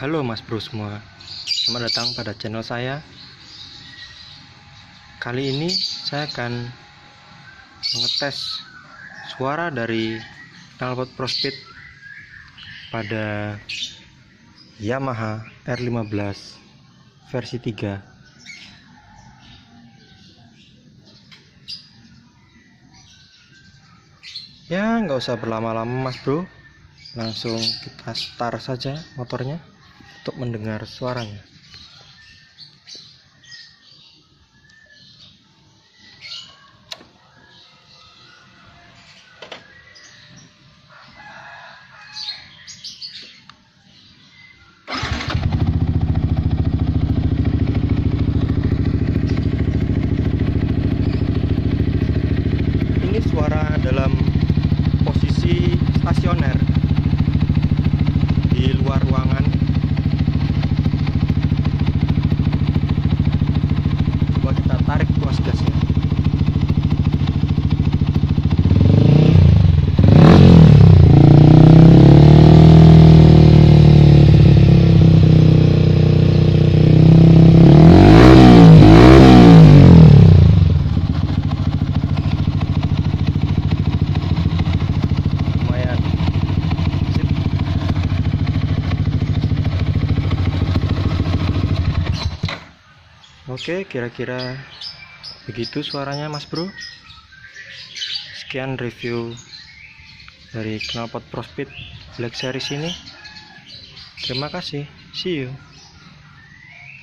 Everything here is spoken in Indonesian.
Halo Mas Bro semua, selamat datang pada channel saya. Kali ini saya akan mengetes suara dari knalpot Prospeed pada Yamaha R15 versi 3. Ya, nggak usah berlama-lama Mas Bro, langsung kita start saja motornya untuk mendengar suaranya. Ini suara dalam posisi stasioner di luar ruangan. Coba kita tarik tuas gasnya. Lumayan. Sip. Oke, kira-kira begitu suaranya Mas Bro. Sekian review dari knalpot Prospeed Black Series ini. Terima kasih. See you.